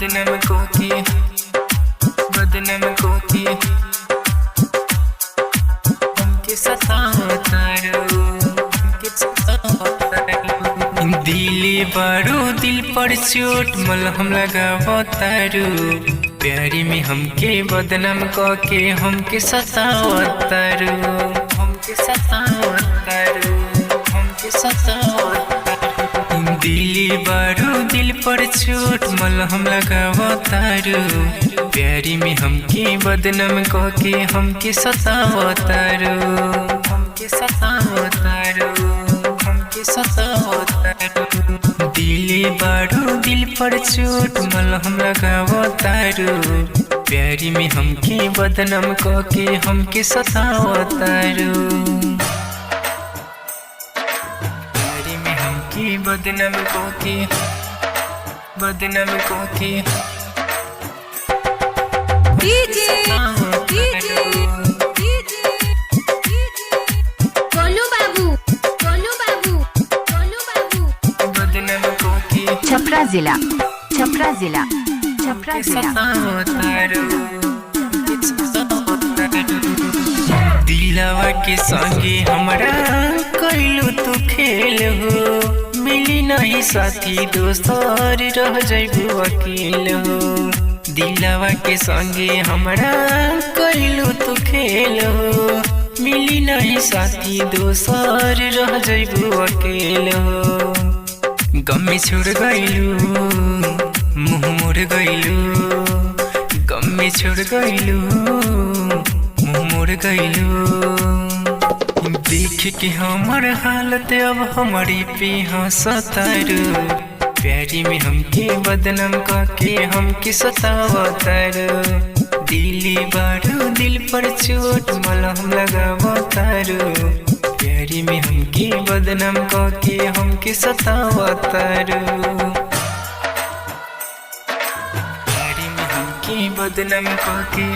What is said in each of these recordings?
बदनाम कोकी हमके सतावतारो दिली बारू दिल पर चोट मलहम लगावतारू प्यारी में हमके बदनाम कोके हमके सतावतारू दिली बारू दिल पर चोट मलहम लगावतारू प्यारी में हमके बदनाम कोके हमके सतावतारू दिली बारू दिल पर चोट मलहम लगावतारू प्यारी में हमके बदनाम कोके हमके सतावतारू बदनाम कोके गोलू बाबू बदनाम कोके छपरा जिला दिलवा के संगे हमरा कैलू तू खेल हो मिली नहीं साथी दोस्तर रह जाइबू अकेल हो दिलवा के संगे हमरा कैलू तू खेल हो मिली नहीं साथी दोस्तर रह जाइबू अकेल हो गम में छोड़ गइलू मुँह मोड़ गइलू गम में छोड़ गइलू मुँह मोड़ गइलू देख के हमर हालत अब हमारी पे हंसतारू प्यारी में हमके बदनाम करके हमके सतावतारू दिली बारू दिल पर चोट मलहम लगावतारू प्यारी में हमके बदनाम करके हमके सतावतारू प्यारी में हमके बदनाम करके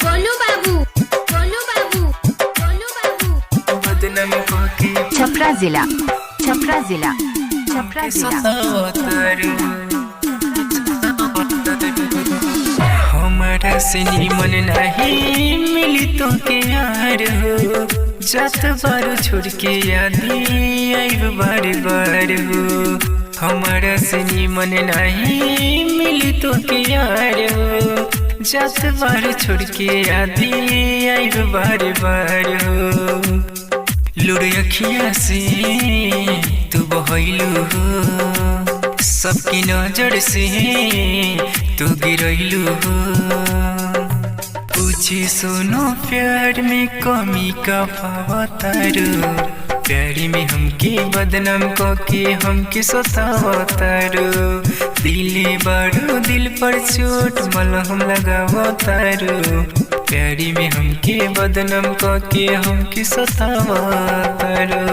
गोलू बाबू बदनाम कोके छपरा जिला हमारा से निमन नहीं मिली तो के यार हो जात बारू छोड़ के यादी आइब बार हो हमारा से निमन नहीं मिली तो के यार हो जात बारू छोड़ के यादी आइब बार हो लुड़ अखिया से तू बहलू हो सबकी नजर से तू गिरलू हो पूछे सुनो प्यार में कमी का पावतारू प्यारी में हमके बदनाम कोके हमके सतावतारू दिली बारू दिल पर चोट मलहम लगावतारू प्यारी में हमके बदनाम कोके हमके सतावतारू।